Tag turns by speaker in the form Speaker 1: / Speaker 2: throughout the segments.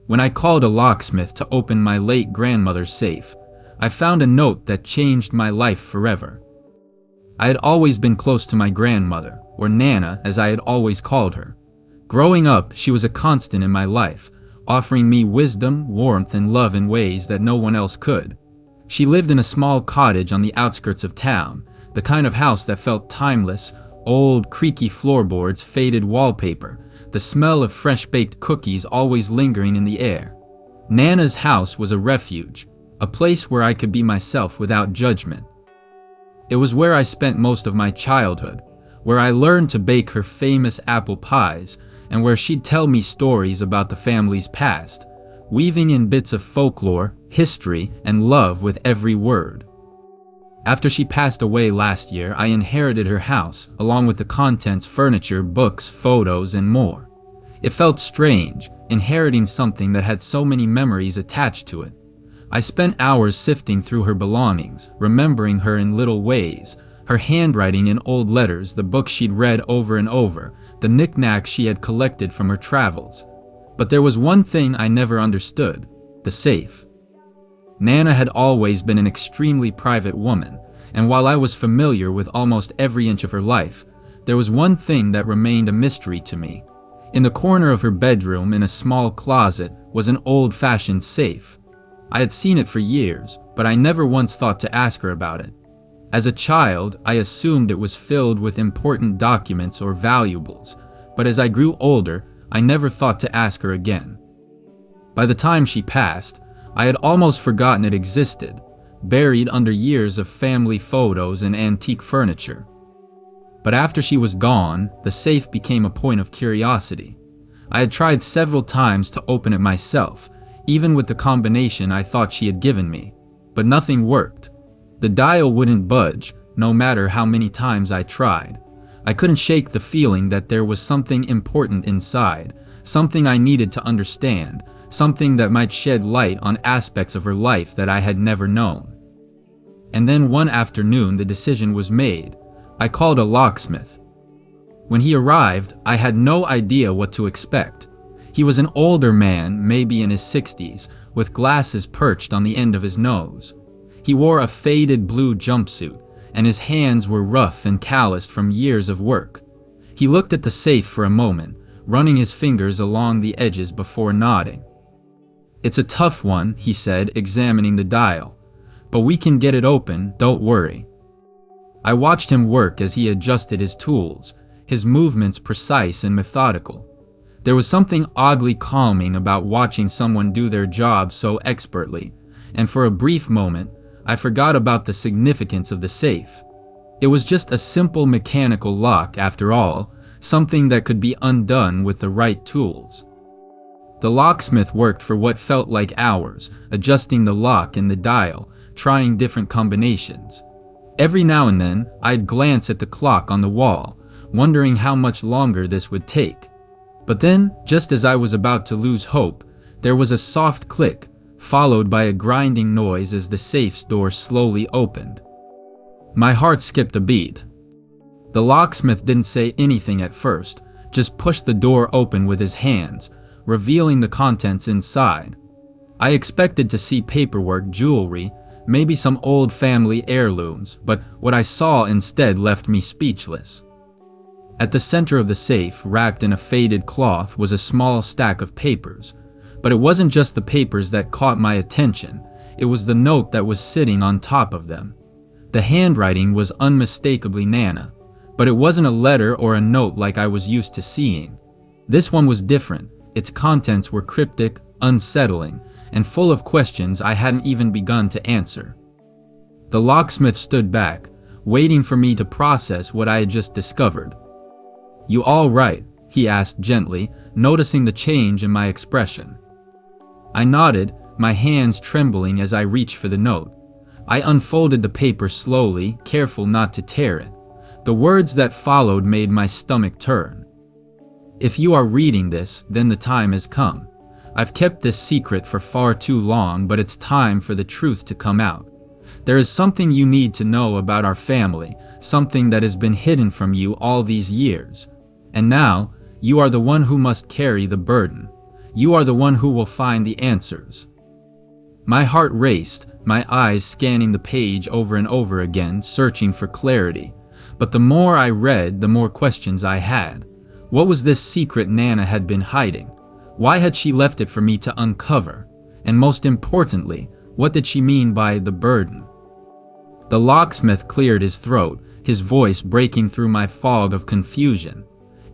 Speaker 1: When I called a locksmith to open my late grandmother's safe, I found a note that changed my life forever. I had always been close to my grandmother, or Nana as I had always called her. Growing up, she was a constant in my life, offering me wisdom, warmth, and love in ways that no one else could. She lived in a small cottage on the outskirts of town, the kind of house that felt timeless, old, creaky floorboards, faded wallpaper, the smell of fresh-baked cookies always lingering in the air. Nana's house was a refuge, a place where I could be myself without judgment. It was where I spent most of my childhood, where I learned to bake her famous apple pies, and where she'd tell me stories about the family's past, weaving in bits of folklore, history, and love with every word. After she passed away last year, I inherited her house, along with the contents, furniture, books, photos, and more. It felt strange, inheriting something that had so many memories attached to it. I spent hours sifting through her belongings, remembering her in little ways, her handwriting in old letters, the books she'd read over and over, the knickknacks she had collected from her travels. But there was one thing I never understood: the safe. Nana had always been an extremely private woman, and while I was familiar with almost every inch of her life, there was one thing that remained a mystery to me. In the corner of her bedroom, in a small closet, was an old-fashioned safe. I had seen it for years, but I never once thought to ask her about it. As a child, I assumed it was filled with important documents or valuables, but as I grew older, I never thought to ask her again. By the time she passed, I had almost forgotten it existed, buried under years of family photos and antique furniture. But after she was gone, the safe became a point of curiosity. I had tried several times to open it myself, even with the combination I thought she had given me, but nothing worked. The dial wouldn't budge, no matter how many times I tried. I couldn't shake the feeling that there was something important inside, something I needed to understand, something that might shed light on aspects of her life that I had never known. And then one afternoon the decision was made. I called a locksmith. When he arrived, I had no idea what to expect. He was an older man, maybe in his 60s, with glasses perched on the end of his nose. He wore a faded blue jumpsuit, and his hands were rough and calloused from years of work. He looked at the safe for a moment, running his fingers along the edges before nodding. "It's a tough one," he said, examining the dial, "but we can get it open, don't worry." I watched him work as he adjusted his tools, his movements precise and methodical. There was something oddly calming about watching someone do their job so expertly, and for a brief moment, I forgot about the significance of the safe. It was just a simple mechanical lock after all, something that could be undone with the right tools. The locksmith worked for what felt like hours, adjusting the lock and the dial, trying different combinations. Every now and then, I'd glance at the clock on the wall, wondering how much longer this would take. But then, just as I was about to lose hope, there was a soft click, followed by a grinding noise as the safe's door slowly opened. My heart skipped a beat. The locksmith didn't say anything at first, just pushed the door open with his hands, revealing the contents inside. I expected to see paperwork, jewelry, maybe some old family heirlooms, but what I saw instead left me speechless. At the center of the safe, wrapped in a faded cloth, was a small stack of papers. But it wasn't just the papers that caught my attention, it was the note that was sitting on top of them. The handwriting was unmistakably Nana, but it wasn't a letter or a note like I was used to seeing. This one was different. Its contents were cryptic, unsettling, and full of questions I hadn't even begun to answer. The locksmith stood back, waiting for me to process what I had just discovered. "You all right?" he asked gently, noticing the change in my expression. I nodded, my hands trembling as I reached for the note. I unfolded the paper slowly, careful not to tear it. The words that followed made my stomach turn. "If you are reading this, then the time has come. I've kept this secret for far too long, but it's time for the truth to come out. There is something you need to know about our family, something that has been hidden from you all these years. And now, you are the one who must carry the burden. You are the one who will find the answers." My heart raced, my eyes scanning the page over and over again, searching for clarity. But the more I read, the more questions I had. What was this secret Nana had been hiding? Why had she left it for me to uncover? And most importantly, what did she mean by the burden? The locksmith cleared his throat, his voice breaking through my fog of confusion.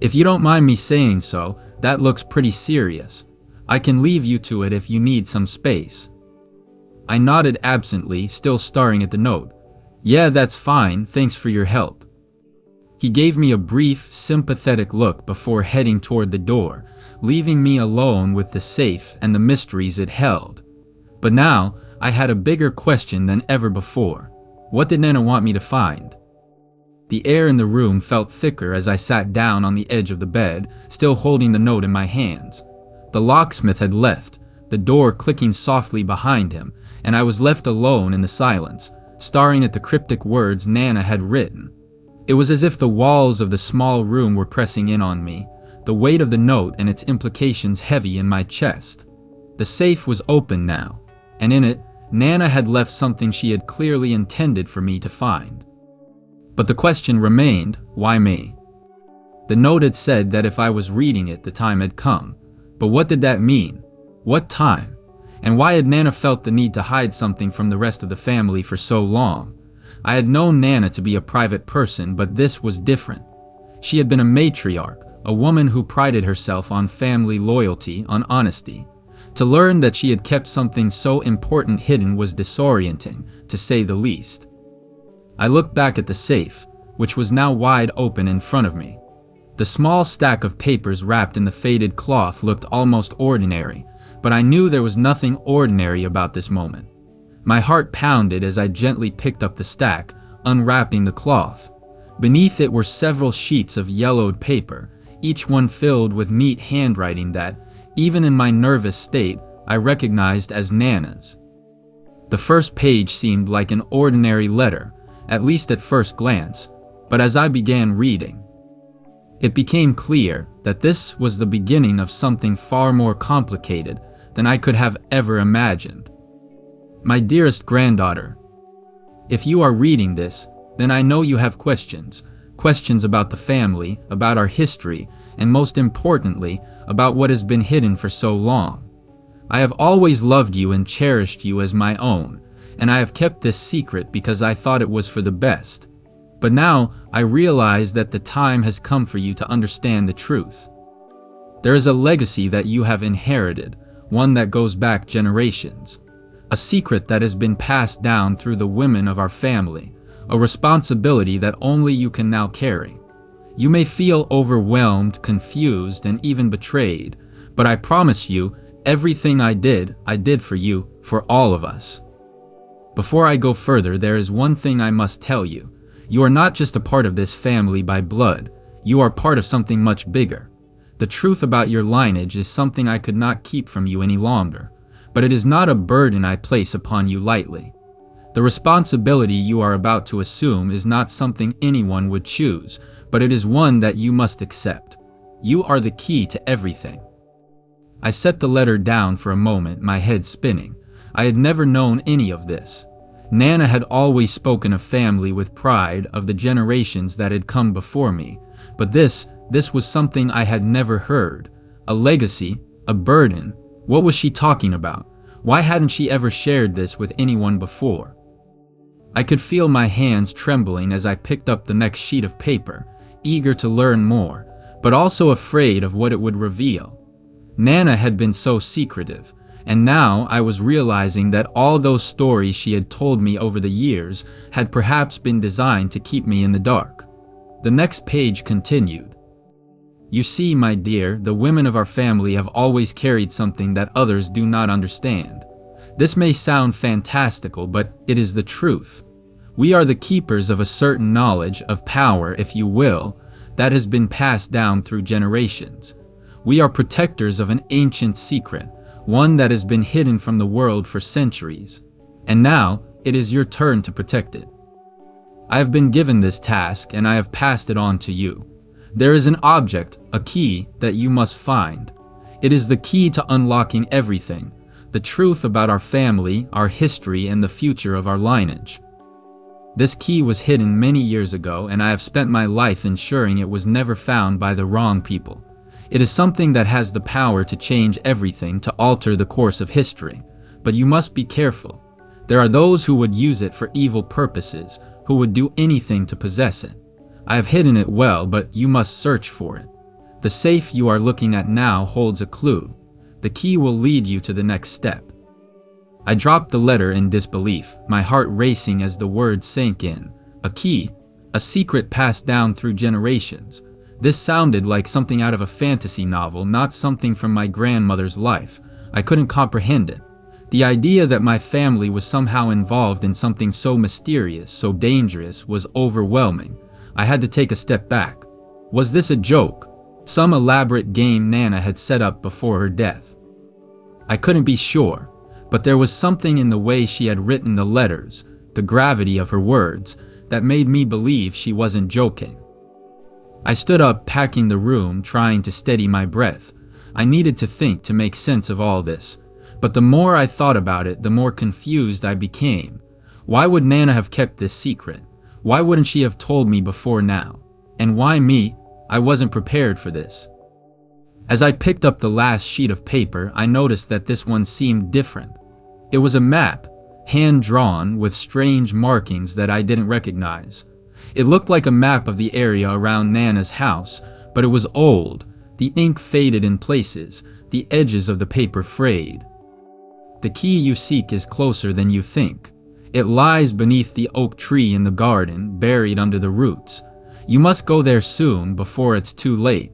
Speaker 1: "If you don't mind me saying so, that looks pretty serious. I can leave you to it if you need some space." I nodded absently, still staring at the note. "Yeah, that's fine, thanks for your help." He gave me a brief, sympathetic look before heading toward the door, leaving me alone with the safe and the mysteries it held. But now, I had a bigger question than ever before. What did Nana want me to find? The air in the room felt thicker as I sat down on the edge of the bed, still holding the note in my hands. The locksmith had left, the door clicking softly behind him, and I was left alone in the silence, staring at the cryptic words Nana had written. It was as if the walls of the small room were pressing in on me, the weight of the note and its implications heavy in my chest. The safe was open now, and in it, Nana had left something she had clearly intended for me to find. But the question remained, why me? The note had said that if I was reading it, the time had come. But what did that mean? What time? And why had Nana felt the need to hide something from the rest of the family for so long? I had known Nana to be a private person, but this was different. She had been a matriarch, a woman who prided herself on family loyalty, on honesty. To learn that she had kept something so important hidden was disorienting, to say the least. I looked back at the safe, which was now wide open in front of me. The small stack of papers wrapped in the faded cloth looked almost ordinary, but I knew there was nothing ordinary about this moment. My heart pounded as I gently picked up the stack, unwrapping the cloth. Beneath it were several sheets of yellowed paper, each one filled with neat handwriting that, even in my nervous state, I recognized as Nana's. The first page seemed like an ordinary letter, at least at first glance, but as I began reading, it became clear that this was the beginning of something far more complicated than I could have ever imagined. My dearest granddaughter, if you are reading this, then I know you have questions. Questions about the family, about our history, and most importantly, about what has been hidden for so long. I have always loved you and cherished you as my own, and I have kept this secret because I thought it was for the best. But now I realize that the time has come for you to understand the truth. There is a legacy that you have inherited, one that goes back generations. A secret that has been passed down through the women of our family, a responsibility that only you can now carry. You may feel overwhelmed, confused, and even betrayed, but I promise you, everything I did for you, for all of us. Before I go further, there is one thing I must tell you. You are not just a part of this family by blood, you are part of something much bigger. The truth about your lineage is something I could not keep from you any longer, but it is not a burden I place upon you lightly. The responsibility you are about to assume is not something anyone would choose, but it is one that you must accept. You are the key to everything. I set the letter down for a moment, my head spinning. I had never known any of this. Nana had always spoken of family with pride, of the generations that had come before me, but this was something I had never heard. A legacy, a burden. What was she talking about? Why hadn't she ever shared this with anyone before? I could feel my hands trembling as I picked up the next sheet of paper, eager to learn more, but also afraid of what it would reveal. Nana had been so secretive, and now I was realizing that all those stories she had told me over the years had perhaps been designed to keep me in the dark. The next page continued. You see, my dear, the women of our family have always carried something that others do not understand. This may sound fantastical, but it is the truth. We are the keepers of a certain knowledge, of power, if you will, that has been passed down through generations. We are protectors of an ancient secret, one that has been hidden from the world for centuries. And now, it is your turn to protect it. I have been given this task, and I have passed it on to you. There is an object, a key, that you must find. It is the key to unlocking everything, the truth about our family, our history, and the future of our lineage. This key was hidden many years ago, and I have spent my life ensuring it was never found by the wrong people. It is something that has the power to change everything, to alter the course of history. But you must be careful. There are those who would use it for evil purposes, who would do anything to possess it. I have hidden it well, but you must search for it. The safe you are looking at now holds a clue. The key will lead you to the next step. I dropped the letter in disbelief, my heart racing as the words sank in. A key, a secret passed down through generations. This sounded like something out of a fantasy novel, not something from my grandmother's life. I couldn't comprehend it. The idea that my family was somehow involved in something so mysterious, so dangerous, was overwhelming. I had to take a step back. Was this a joke? Some elaborate game Nana had set up before her death? I couldn't be sure, but there was something in the way she had written the letters, the gravity of her words, that made me believe she wasn't joking. I stood up, packing the room, trying to steady my breath. I needed to think to make sense of all this. But the more I thought about it, the more confused I became. Why would Nana have kept this secret? Why wouldn't she have told me before now? And why me? I wasn't prepared for this. As I picked up the last sheet of paper, I noticed that this one seemed different. It was a map, hand-drawn with strange markings that I didn't recognize. It looked like a map of the area around Nana's house, but it was old. The ink faded in places, the edges of the paper frayed. The key you seek is closer than you think. It lies beneath the oak tree in the garden, buried under the roots. You must go there soon, before it's too late.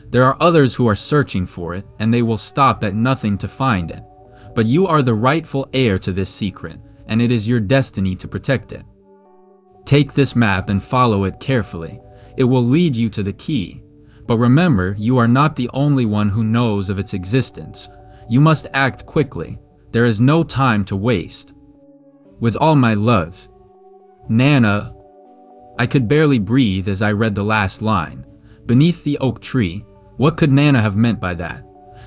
Speaker 1: There are others who are searching for it, and they will stop at nothing to find it. But you are the rightful heir to this secret, and it is your destiny to protect it. Take this map and follow it carefully. It will lead you to the key. But remember, you are not the only one who knows of its existence. You must act quickly. There is no time to waste. With all my love, Nana. I could barely breathe as I read the last line. Beneath the oak tree. What could Nana have meant by that?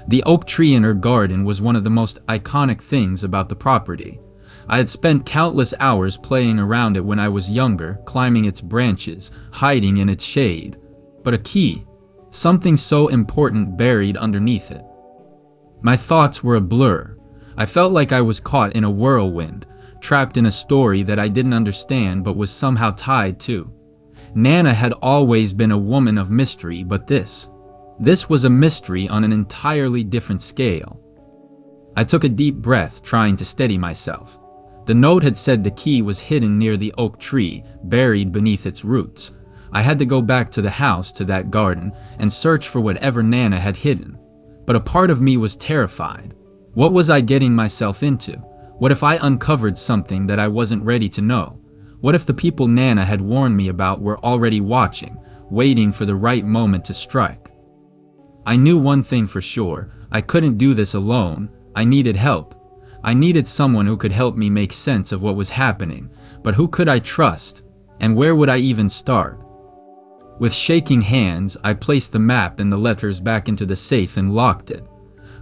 Speaker 1: The oak tree in her garden was one of the most iconic things about the property. I had spent countless hours playing around it when I was younger, climbing its branches, hiding in its shade. But a key, something so important buried underneath it. My thoughts were a blur. I felt like I was caught in a whirlwind, trapped in a story that I didn't understand but was somehow tied to. Nana had always been a woman of mystery, but this was a mystery on an entirely different scale. I took a deep breath, trying to steady myself. The note had said the key was hidden near the oak tree, buried beneath its roots. I had to go back to the house, to that garden, and search for whatever Nana had hidden. But a part of me was terrified. What was I getting myself into? What if I uncovered something that I wasn't ready to know? What if the people Nana had warned me about were already watching, waiting for the right moment to strike? I knew one thing for sure. I couldn't do this alone. I needed help. I needed someone who could help me make sense of what was happening. But who could I trust? And where would I even start? With shaking hands, I placed the map and the letters back into the safe and locked it.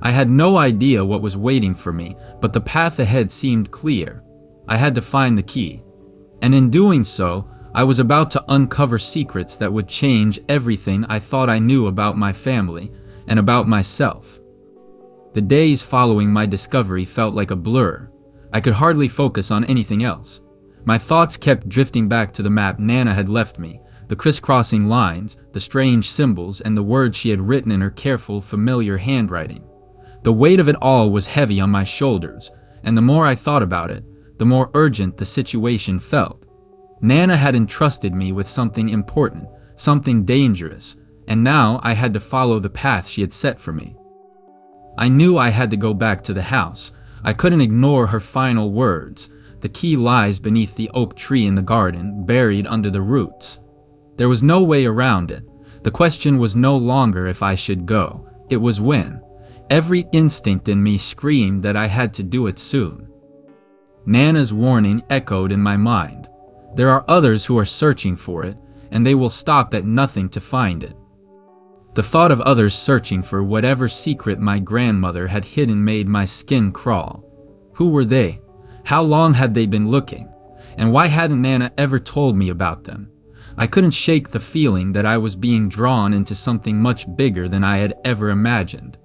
Speaker 1: I had no idea what was waiting for me, but the path ahead seemed clear. I had to find the key. And in doing so, I was about to uncover secrets that would change everything I thought I knew about my family and about myself. The days following my discovery felt like a blur. I could hardly focus on anything else. My thoughts kept drifting back to the map Nana had left me, the crisscrossing lines, the strange symbols, and the words she had written in her careful, familiar handwriting. The weight of it all was heavy on my shoulders, and the more I thought about it, the more urgent the situation felt. Nana had entrusted me with something important, something dangerous, and now I had to follow the path she had set for me. I knew I had to go back to the house. I couldn't ignore her final words. The key lies beneath the oak tree in the garden, buried under the roots. There was no way around it. The question was no longer if I should go. It was when. Every instinct in me screamed that I had to do it soon. Nana's warning echoed in my mind. There are others who are searching for it, and they will stop at nothing to find it. The thought of others searching for whatever secret my grandmother had hidden made my skin crawl. Who were they? How long had they been looking? And why hadn't Nana ever told me about them? I couldn't shake the feeling that I was being drawn into something much bigger than I had ever imagined.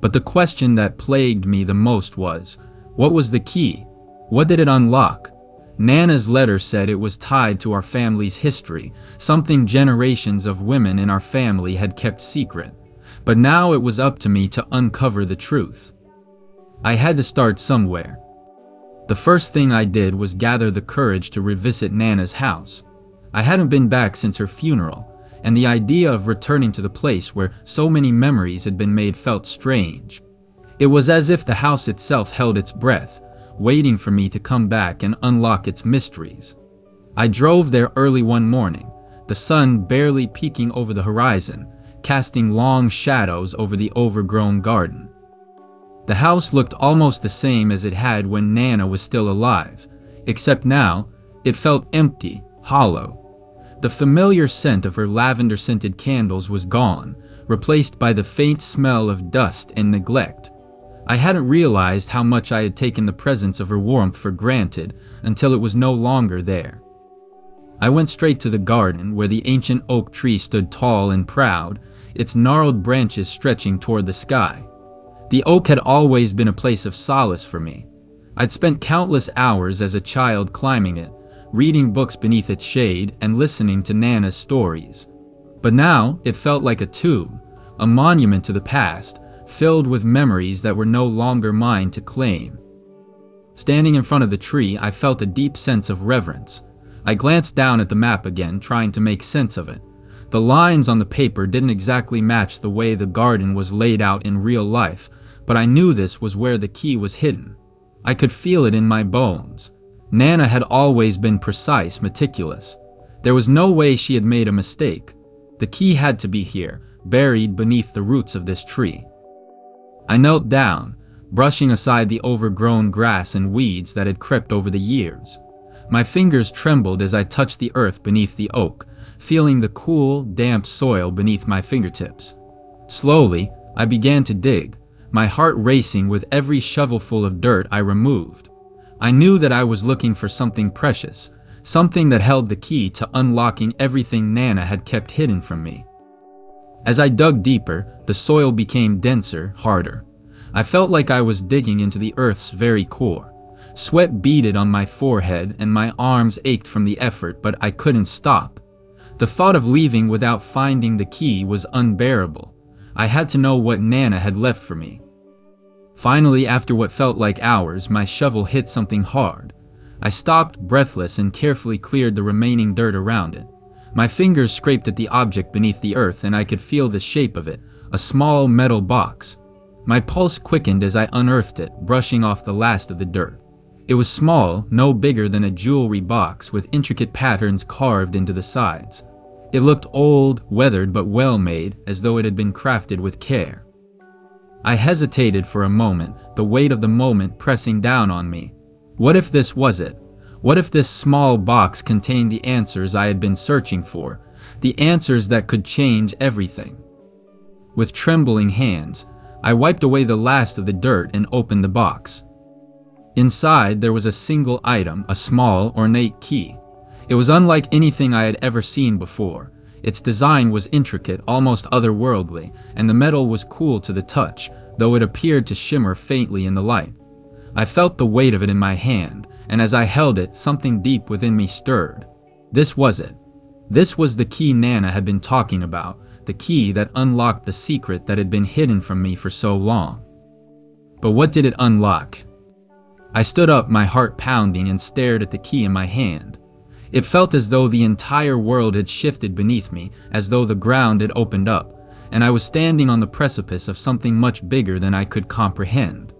Speaker 1: But the question that plagued me the most was, what was the key? What did it unlock? Nana's letter said it was tied to our family's history, something generations of women in our family had kept secret. But now it was up to me to uncover the truth. I had to start somewhere. The first thing I did was gather the courage to revisit Nana's house. I hadn't been back since her funeral, and the idea of returning to the place where so many memories had been made felt strange. It was as if the house itself held its breath, waiting for me to come back and unlock its mysteries. I drove there early one morning, the sun barely peeking over the horizon, casting long shadows over the overgrown garden. The house looked almost the same as it had when Nana was still alive, except now it felt empty, hollow. The familiar scent of her lavender-scented candles was gone, replaced by the faint smell of dust and neglect. I hadn't realized how much I had taken the presence of her warmth for granted until it was no longer there. I went straight to the garden where the ancient oak tree stood tall and proud, its gnarled branches stretching toward the sky. The oak had always been a place of solace for me. I'd spent countless hours as a child climbing it, reading books beneath its shade and listening to Nana's stories. But now it felt like a tomb, a monument to the past, filled with memories that were no longer mine to claim. Standing in front of the tree, I felt a deep sense of reverence. I glanced down at the map again, trying to make sense of it. The lines on the paper didn't exactly match the way the garden was laid out in real life, but I knew this was where the key was hidden. I could feel it in my bones. Nana had always been precise, meticulous. There was no way she had made a mistake. The key had to be here, buried beneath the roots of this tree. I knelt down, brushing aside the overgrown grass and weeds that had crept over the years. My fingers trembled as I touched the earth beneath the oak, feeling the cool, damp soil beneath my fingertips. Slowly, I began to dig, my heart racing with every shovelful of dirt I removed. I knew that I was looking for something precious, something that held the key to unlocking everything Nana had kept hidden from me. As I dug deeper, the soil became denser, harder. I felt like I was digging into the earth's very core. Sweat beaded on my forehead and my arms ached from the effort, but I couldn't stop. The thought of leaving without finding the key was unbearable. I had to know what Nana had left for me. Finally, after what felt like hours, my shovel hit something hard. I stopped, breathless, and carefully cleared the remaining dirt around it. My fingers scraped at the object beneath the earth and I could feel the shape of it, a small metal box. My pulse quickened as I unearthed it, brushing off the last of the dirt. It was small, no bigger than a jewelry box with intricate patterns carved into the sides. It looked old, weathered, but well made, as though it had been crafted with care. I hesitated for a moment, the weight of the moment pressing down on me. What if this was it? What if this small box contained the answers I had been searching for, the answers that could change everything? With trembling hands, I wiped away the last of the dirt and opened the box. Inside, there was a single item, a small, ornate key. It was unlike anything I had ever seen before. Its design was intricate, almost otherworldly, and the metal was cool to the touch, though it appeared to shimmer faintly in the light. I felt the weight of it in my hand, and as I held it, something deep within me stirred. This was it. This was the key Nana had been talking about, the key that unlocked the secret that had been hidden from me for so long. But what did it unlock? I stood up, my heart pounding, and stared at the key in my hand. It felt as though the entire world had shifted beneath me, as though the ground had opened up, and I was standing on the precipice of something much bigger than I could comprehend.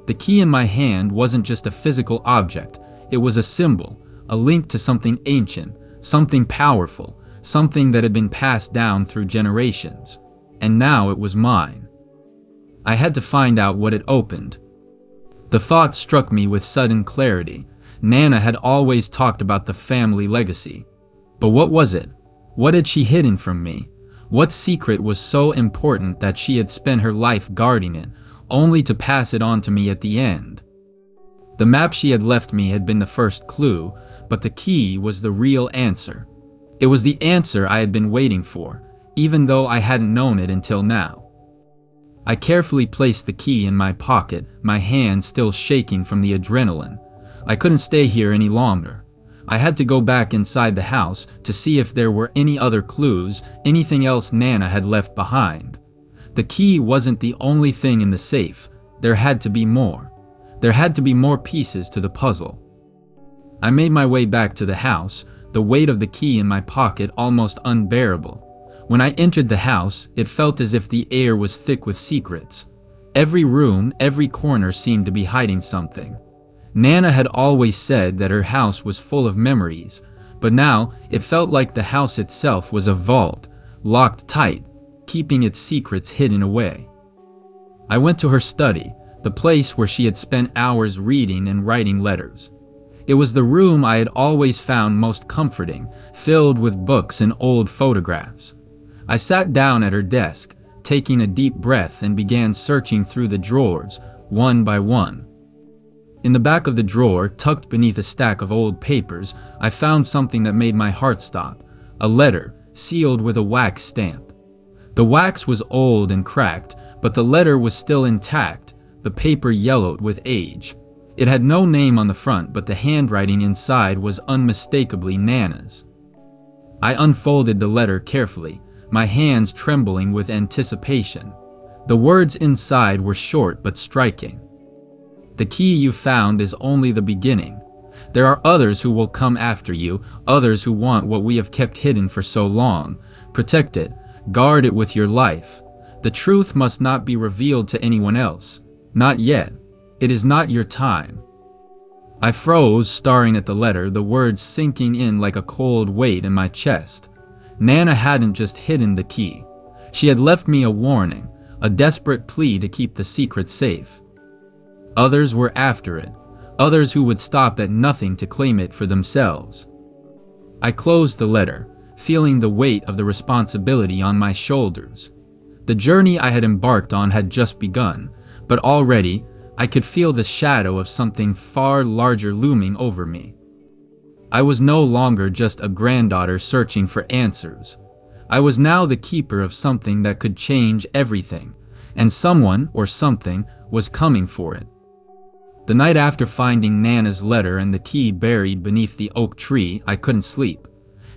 Speaker 1: The key in my hand wasn't just a physical object, it was a symbol, a link to something ancient, something powerful, something that had been passed down through generations. And now it was mine. I had to find out what it opened. The thought struck me with sudden clarity. Nana had always talked about the family legacy. But what was it? What had she hidden from me? What secret was so important that she had spent her life guarding it, only to pass it on to me at the end? The map she had left me had been the first clue, but the key was the real answer. It was the answer I had been waiting for, even though I hadn't known it until now. I carefully placed the key in my pocket, my hand still shaking from the adrenaline. I couldn't stay here any longer. I had to go back inside the house to see if there were any other clues, anything else Nana had left behind. The key wasn't the only thing in the safe. There had to be more. There had to be more pieces to the puzzle. I made my way back to the house, the weight of the key in my pocket almost unbearable. When I entered the house, it felt as if the air was thick with secrets. Every room, every corner seemed to be hiding something. Nana had always said that her house was full of memories, but now it felt like the house itself was a vault, locked tight, keeping its secrets hidden away. I went to her study, the place where she had spent hours reading and writing letters. It was the room I had always found most comforting, filled with books and old photographs. I sat down at her desk, taking a deep breath, and began searching through the drawers, one by one. In the back of the drawer, tucked beneath a stack of old papers, I found something that made my heart stop, a letter, sealed with a wax stamp. The wax was old and cracked, but the letter was still intact, the paper yellowed with age. It had no name on the front, but the handwriting inside was unmistakably Nana's. I unfolded the letter carefully, my hands trembling with anticipation. The words inside were short but striking. The key you found is only the beginning. There are others who will come after you, others who want what we have kept hidden for so long. Protect it, guard it with your life. The truth must not be revealed to anyone else. Not yet. It is not your time. I froze, staring at the letter, the words sinking in like a cold weight in my chest. Nana hadn't just hidden the key. She had left me a warning, a desperate plea to keep the secret safe. Others were after it, others who would stop at nothing to claim it for themselves. I closed the letter, feeling the weight of the responsibility on my shoulders. The journey I had embarked on had just begun, but already I could feel the shadow of something far larger looming over me. I was no longer just a granddaughter searching for answers. I was now the keeper of something that could change everything, and someone or something was coming for it. The night after finding Nana's letter and the key buried beneath the oak tree, I couldn't sleep.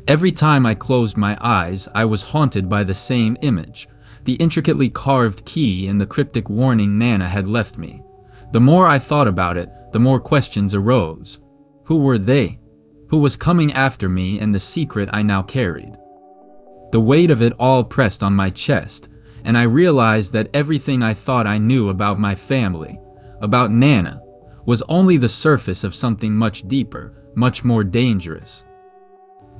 Speaker 1: Every time I closed my eyes, I was haunted by the same image, the intricately carved key and the cryptic warning Nana had left me. The more I thought about it, the more questions arose. Who were they? Who was coming after me and the secret I now carried? The weight of it all pressed on my chest, and I realized that everything I thought I knew about my family, about Nana, was only the surface of something much deeper, much more dangerous.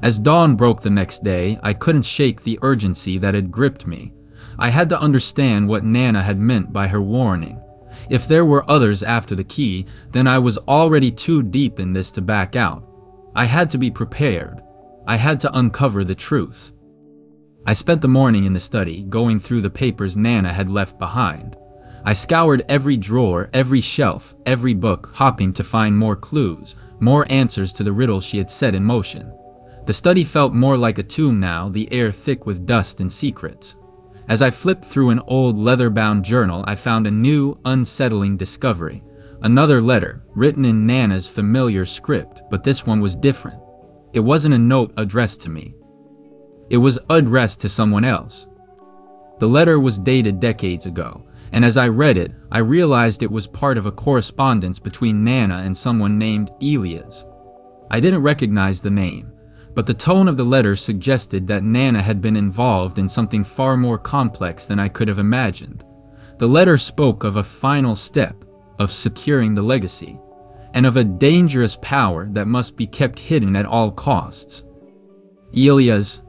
Speaker 1: As dawn broke the next day, I couldn't shake the urgency that had gripped me. I had to understand what Nana had meant by her warning. If there were others after the key, then I was already too deep in this to back out. I had to be prepared. I had to uncover the truth. I spent the morning in the study, going through the papers Nana had left behind. I scoured every drawer, every shelf, every book, hoping to find more clues, more answers to the riddle she had set in motion. The study felt more like a tomb now, the air thick with dust and secrets. As I flipped through an old leather-bound journal, I found a new, unsettling discovery. Another letter, written in Nana's familiar script, but this one was different. It wasn't a note addressed to me. It was addressed to someone else. The letter was dated decades ago, and as I read it, I realized it was part of a correspondence between Nana and someone named Elias. I didn't recognize the name, but the tone of the letter suggested that Nana had been involved in something far more complex than I could have imagined. The letter spoke of a final step, of securing the legacy, and of a dangerous power that must be kept hidden at all costs. Elias,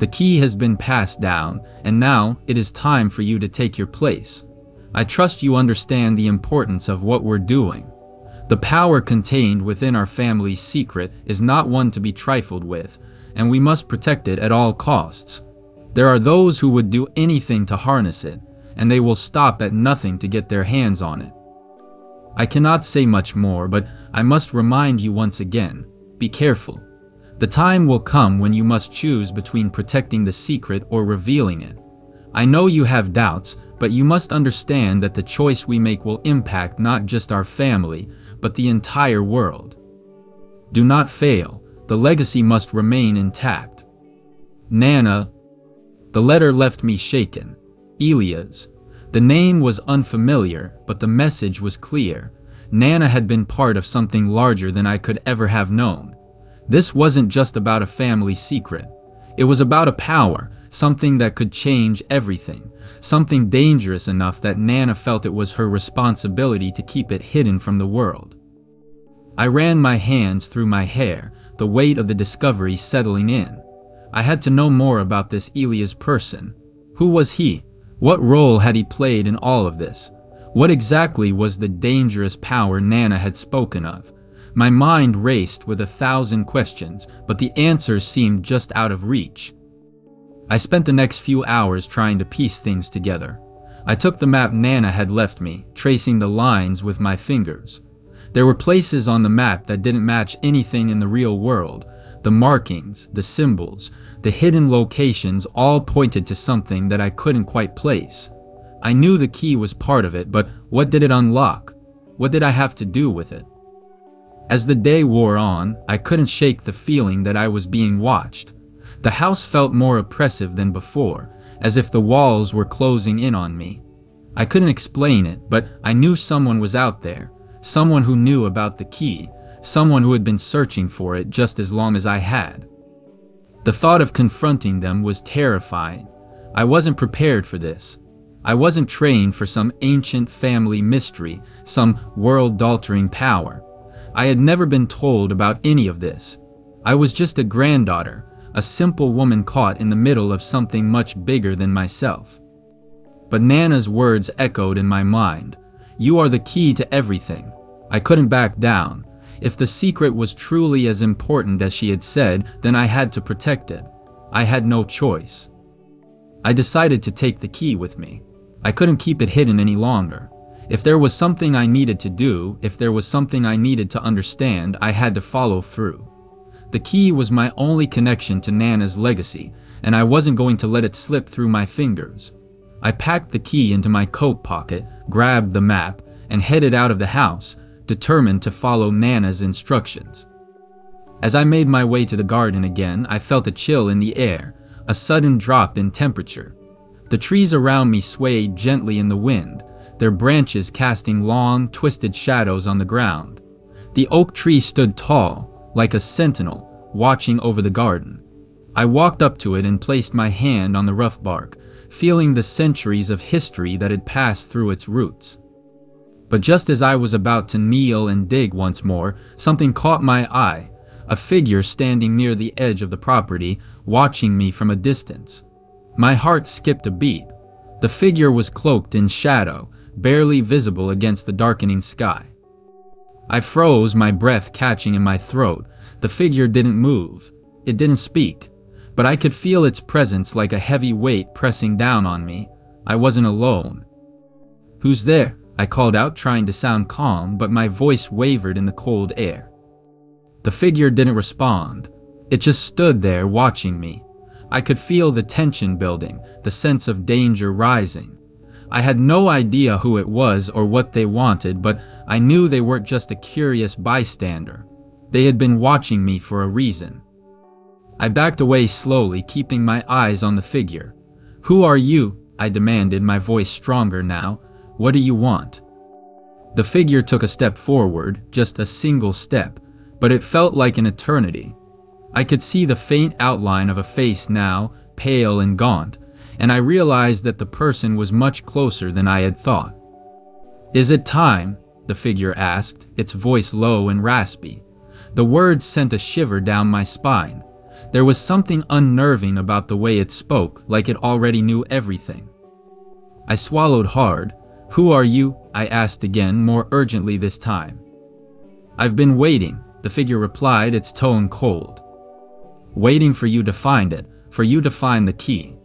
Speaker 1: the key has been passed down, and now it is time for you to take your place. I trust you understand the importance of what we're doing. The power contained within our family's secret is not one to be trifled with, and we must protect it at all costs. There are those who would do anything to harness it, and they will stop at nothing to get their hands on it. I cannot say much more, but I must remind you once again, be careful. The time will come when you must choose between protecting the secret or revealing it. I know you have doubts, but you must understand that the choice we make will impact not just our family, but the entire world. Do not fail. The legacy must remain intact. Nana. The letter left me shaken. Elias. The name was unfamiliar, but the message was clear. Nana had been part of something larger than I could ever have known. This wasn't just about a family secret. It was about a power, something that could change everything, something dangerous enough that Nana felt it was her responsibility to keep it hidden from the world. I ran my hands through my hair, the weight of the discovery settling in. I had to know more about this Elias person. Who was he? What role had he played in all of this? What exactly was the dangerous power Nana had spoken of? My mind raced with 1,000 questions, but the answers seemed just out of reach. I spent the next few hours trying to piece things together. I took the map Nana had left me, tracing the lines with my fingers. There were places on the map that didn't match anything in the real world. The markings, the symbols, the hidden locations all pointed to something that I couldn't quite place. I knew the key was part of it, but what did it unlock? What did I have to do with it? As the day wore on, I couldn't shake the feeling that I was being watched. The house felt more oppressive than before, as if the walls were closing in on me. I couldn't explain it, but I knew someone was out there, someone who knew about the key, someone who had been searching for it just as long as I had. The thought of confronting them was terrifying. I wasn't prepared for this. I wasn't trained for some ancient family mystery, some world-altering power. I had never been told about any of this. I was just a granddaughter, a simple woman caught in the middle of something much bigger than myself. But Nana's words echoed in my mind. You are the key to everything. I couldn't back down. If the secret was truly as important as she had said, then I had to protect it. I had no choice. I decided to take the key with me. I couldn't keep it hidden any longer. If there was something I needed to do, if there was something I needed to understand, I had to follow through. The key was my only connection to Nana's legacy, and I wasn't going to let it slip through my fingers. I packed the key into my coat pocket, grabbed the map, and headed out of the house, determined to follow Nana's instructions. As I made my way to the garden again, I felt a chill in the air, a sudden drop in temperature. The trees around me swayed gently in the wind, their branches casting long, twisted shadows on the ground. The oak tree stood tall, like a sentinel, watching over the garden. I walked up to it and placed my hand on the rough bark, feeling the centuries of history that had passed through its roots. But just as I was about to kneel and dig once more, something caught my eye, a figure standing near the edge of the property, watching me from a distance. My heart skipped a beat. The figure was cloaked in shadow, barely visible against the darkening sky. I froze, my breath catching in my throat. The figure didn't move. It didn't speak, but I could feel its presence like a heavy weight pressing down on me. I wasn't alone. "Who's there?" I called out, trying to sound calm, but my voice wavered in the cold air. The figure didn't respond. It just stood there watching me. I could feel the tension building, the sense of danger rising. I had no idea who it was or what they wanted, but I knew they weren't just a curious bystander. They had been watching me for a reason. I backed away slowly, keeping my eyes on the figure. "Who are you?" I demanded, my voice stronger now. "What do you want?" The figure took a step forward, just a single step, but it felt like an eternity. I could see the faint outline of a face now, pale and gaunt, and I realized that the person was much closer than I had thought. "Is it time?" the figure asked, its voice low and raspy. The words sent a shiver down my spine. There was something unnerving about the way it spoke, like it already knew everything. I swallowed hard. "Who are you?" I asked again, more urgently this time. "I've been waiting," the figure replied, its tone cold. "Waiting for you to find it, for you to find the key."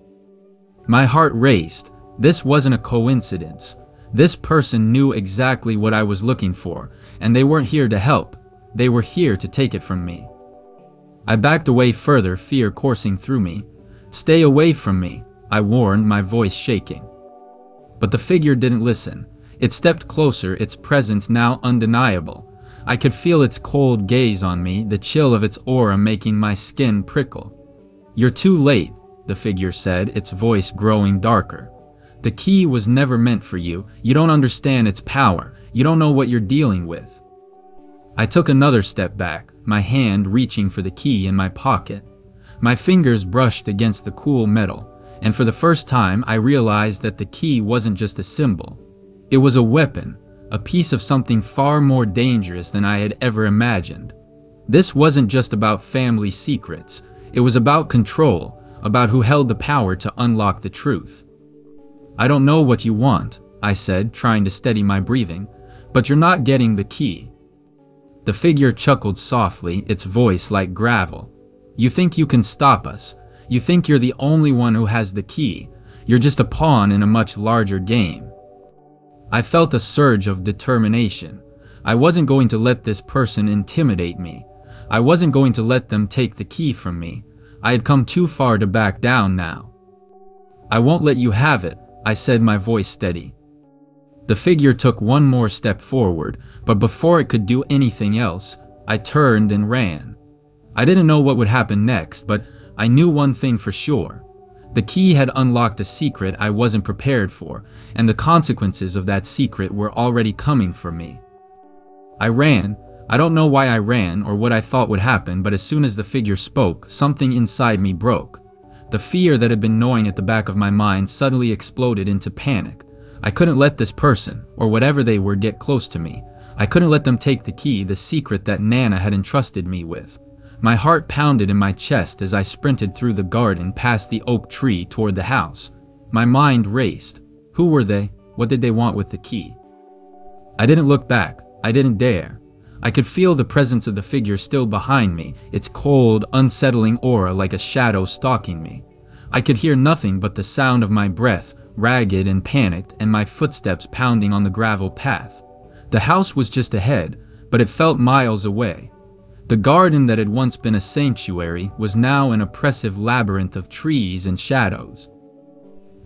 Speaker 1: My heart raced. This wasn't a coincidence. This person knew exactly what I was looking for, and they weren't here to help. They were here to take it from me. I backed away further, fear coursing through me. "Stay away from me," I warned, my voice shaking. But the figure didn't listen. It stepped closer, its presence now undeniable. I could feel its cold gaze on me, the chill of its aura making my skin prickle. "You're too late," the figure said, its voice growing darker. "The key was never meant for you. You don't understand its power. You don't know what you're dealing with." I took another step back, my hand reaching for the key in my pocket. My fingers brushed against the cool metal, and for the first time I realized that the key wasn't just a symbol. It was a weapon, a piece of something far more dangerous than I had ever imagined. This wasn't just about family secrets. It was about control, about who held the power to unlock the truth. "I don't know what you want," I said, trying to steady my breathing, "but you're not getting the key." The figure chuckled softly, its voice like gravel. "You think you can stop us. You think you're the only one who has the key. You're just a pawn in a much larger game." I felt a surge of determination. I wasn't going to let this person intimidate me. I wasn't going to let them take the key from me. I had come too far to back down now. "I won't let you have it," I said, my voice steady. The figure took one more step forward, but before it could do anything else, I turned and ran. I didn't know what would happen next, but I knew one thing for sure. The key had unlocked a secret I wasn't prepared for, and the consequences of that secret were already coming for me. I ran. I don't know why I ran or what I thought would happen, but as soon as the figure spoke, something inside me broke. The fear that had been gnawing at the back of my mind suddenly exploded into panic. I couldn't let this person, or whatever they were, get close to me. I couldn't let them take the key, the secret that Nana had entrusted me with. My heart pounded in my chest as I sprinted through the garden past the oak tree toward the house. My mind raced. Who were they? What did they want with the key? I didn't look back. I didn't dare. I could feel the presence of the figure still behind me, its cold, unsettling aura like a shadow stalking me. I could hear nothing but the sound of my breath, ragged and panicked, and my footsteps pounding on the gravel path. The house was just ahead, but it felt miles away. The garden that had once been a sanctuary was now an oppressive labyrinth of trees and shadows.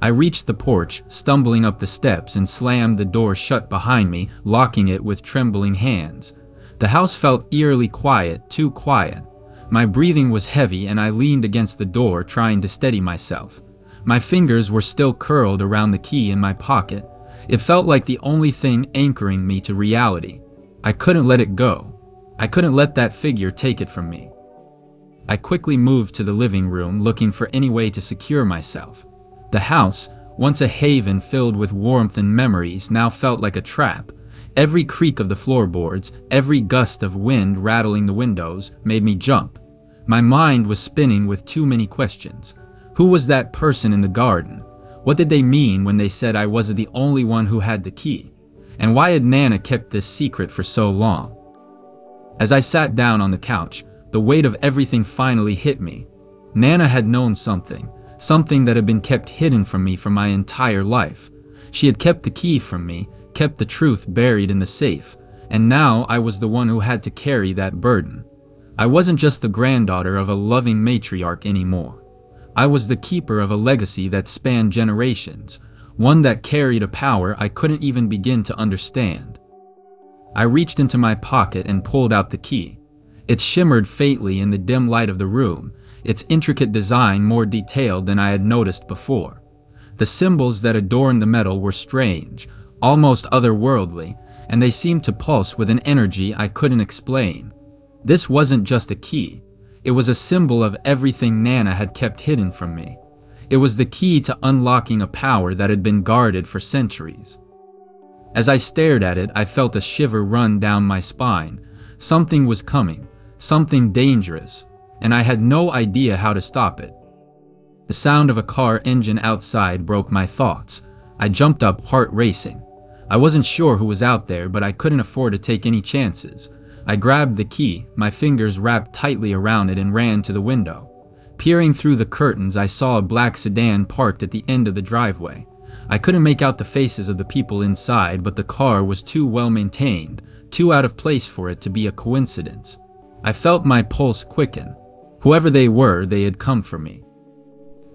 Speaker 1: I reached the porch, stumbling up the steps, and slammed the door shut behind me, locking it with trembling hands. The house felt eerily quiet, too quiet. My breathing was heavy and I leaned against the door, trying to steady myself. My fingers were still curled around the key in my pocket. It felt like the only thing anchoring me to reality. I couldn't let it go. I couldn't let that figure take it from me. I quickly moved to the living room, looking for any way to secure myself. The house, once a haven filled with warmth and memories, now felt like a trap. Every creak of the floorboards, every gust of wind rattling the windows, made me jump. My mind was spinning with too many questions. Who was that person in the garden? What did they mean when they said I wasn't the only one who had the key? And why had Nana kept this secret for so long? As I sat down on the couch, the weight of everything finally hit me. Nana had known something that had been kept hidden from me for my entire life. She had kept the key from me, kept the truth buried in the safe, and now I was the one who had to carry that burden. I wasn't just the granddaughter of a loving matriarch anymore. I was the keeper of a legacy that spanned generations, one that carried a power I couldn't even begin to understand. I reached into my pocket and pulled out the key. It shimmered faintly in the dim light of the room, its intricate design more detailed than I had noticed before. The symbols that adorned the metal were strange, almost otherworldly, and they seemed to pulse with an energy I couldn't explain. This wasn't just a key. It was a symbol of everything Nana had kept hidden from me. It was the key to unlocking a power that had been guarded for centuries. As I stared at it, I felt a shiver run down my spine. Something was coming, something dangerous, and I had no idea how to stop it. The sound of a car engine outside broke my thoughts. I jumped up, heart racing. I wasn't sure who was out there, but I couldn't afford to take any chances. I grabbed the key, my fingers wrapped tightly around it, and ran to the window. Peering through the curtains, I saw a black sedan parked at the end of the driveway. I couldn't make out the faces of the people inside, but the car was too well maintained, too out of place for it to be a coincidence. I felt my pulse quicken. Whoever they were, they had come for me.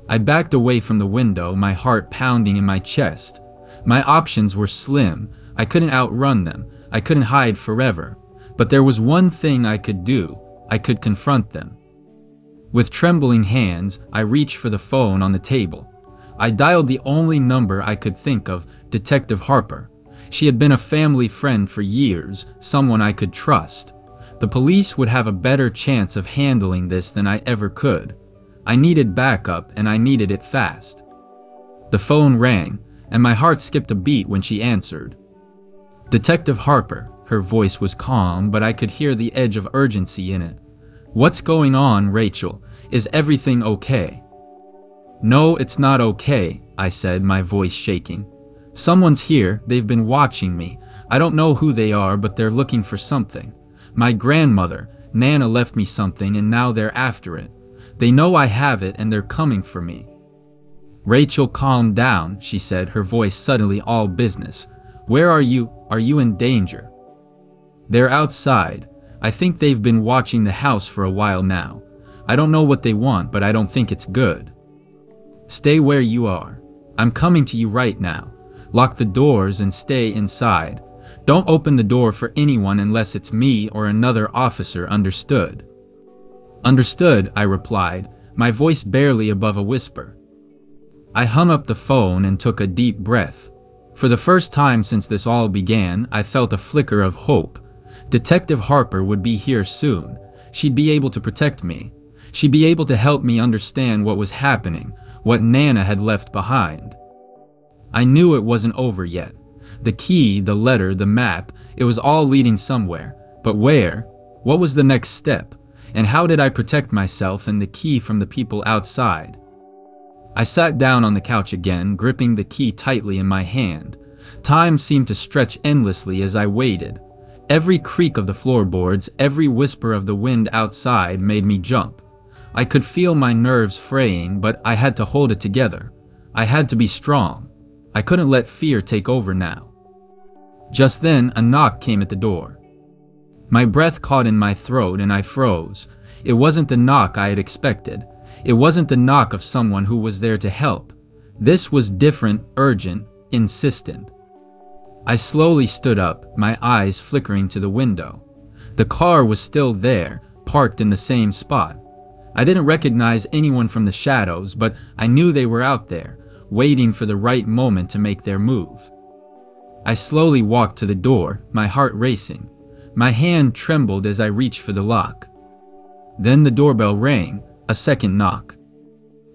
Speaker 1: I backed away from the window, my heart pounding in my chest. My options were slim. I couldn't outrun them. I couldn't hide forever. But there was one thing I could do. I could confront them. With trembling hands, I reached for the phone on the table. I dialed the only number I could think of, Detective Harper. She had been a family friend for years, someone I could trust. The police would have a better chance of handling this than I ever could. I needed backup, and I needed it fast. The phone rang, and my heart skipped a beat when she answered. Detective Harper. Her voice was calm, but I could hear the edge of urgency in it. What's going on, Rachel? Is everything okay? No, it's not okay, I said, my voice shaking. Someone's here. They've been watching me. I don't know who they are, but they're looking for something. My grandmother, Nana, left me something, and now they're after it. They know I have it, and they're coming for me. Rachel, calm down, she said, her voice suddenly all business. Where are you? Are you in danger? They're outside. I think they've been watching the house for a while now. I don't know what they want, but I don't think it's good. Stay where you are. I'm coming to you right now. Lock the doors and stay inside. Don't open the door for anyone unless it's me or another officer, understood? Understood, I replied, my voice barely above a whisper. I hung up the phone and took a deep breath. For the first time since this all began, I felt a flicker of hope. Detective Harper would be here soon. She'd be able to protect me. She'd be able to help me understand what was happening, what Nana had left behind. I knew it wasn't over yet. The key, the letter, the map, it was all leading somewhere. But where? What was the next step? And how did I protect myself and the key from the people outside? I sat down on the couch again, gripping the key tightly in my hand. Time seemed to stretch endlessly as I waited. Every creak of the floorboards, every whisper of the wind outside made me jump. I could feel my nerves fraying, but I had to hold it together. I had to be strong. I couldn't let fear take over now. Just then, a knock came at the door. My breath caught in my throat and I froze. It wasn't the knock I had expected. It wasn't the knock of someone who was there to help. This was different, urgent, insistent. I slowly stood up, my eyes flickering to the window. The car was still there, parked in the same spot. I didn't recognize anyone from the shadows, but I knew they were out there, waiting for the right moment to make their move. I slowly walked to the door, my heart racing. My hand trembled as I reached for the lock. Then the doorbell rang, a second knock.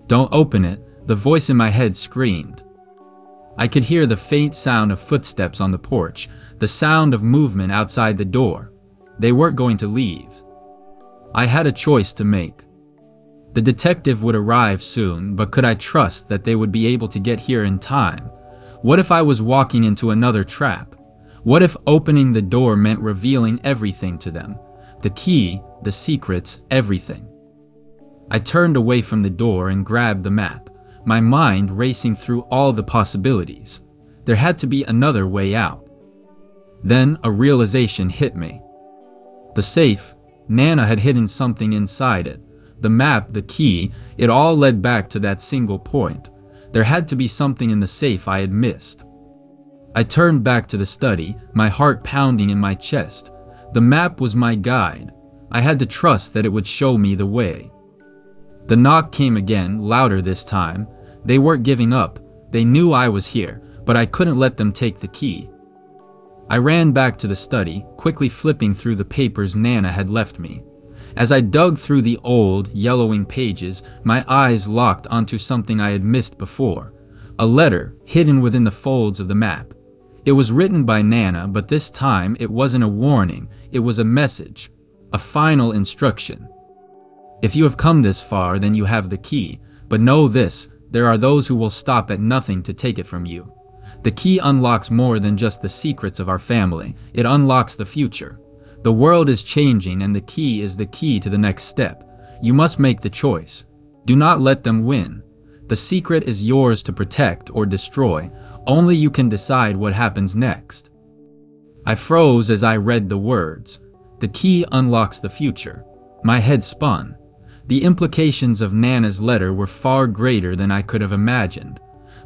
Speaker 1: Don't open it, the voice in my head screamed. I could hear the faint sound of footsteps on the porch, the sound of movement outside the door. They weren't going to leave. I had a choice to make. The detective would arrive soon, but could I trust that they would be able to get here in time? What if I was walking into another trap? What if opening the door meant revealing everything to them? The key, the secrets, everything. I turned away from the door and grabbed the map, my mind racing through all the possibilities. There had to be another way out. Then a realization hit me. The safe, Nana had hidden something inside it. The map, the key, it all led back to that single point. There had to be something in the safe I had missed. I turned back to the study, my heart pounding in my chest. The map was my guide. I had to trust that it would show me the way. The knock came again, louder this time. They weren't giving up. They knew I was here, but I couldn't let them take the key. I ran back to the study, quickly flipping through the papers Nana had left me. As I dug through the old, yellowing pages, my eyes locked onto something I had missed before. A letter hidden within the folds of the map. It was written by Nana, but this time it wasn't a warning, it was a message, a final instruction. If you have come this far, then you have the key, but know this, there are those who will stop at nothing to take it from you. The key unlocks more than just the secrets of our family, it unlocks the future. The world is changing and the key is the key to the next step. You must make the choice. Do not let them win. The secret is yours to protect or destroy. Only you can decide what happens next. I froze as I read the words. The key unlocks the future. My head spun. The implications of Nana's letter were far greater than I could have imagined.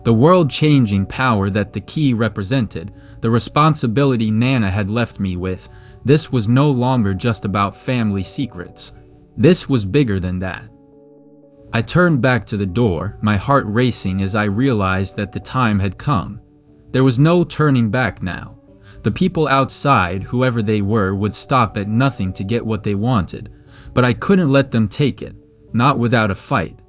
Speaker 1: The world-changing power that the key represented, the responsibility Nana had left me with, this was no longer just about family secrets. This was bigger than that. I turned back to the door, my heart racing as I realized that the time had come. There was no turning back now. The people outside, whoever they were, would stop at nothing to get what they wanted, but I couldn't let them take it, not without a fight.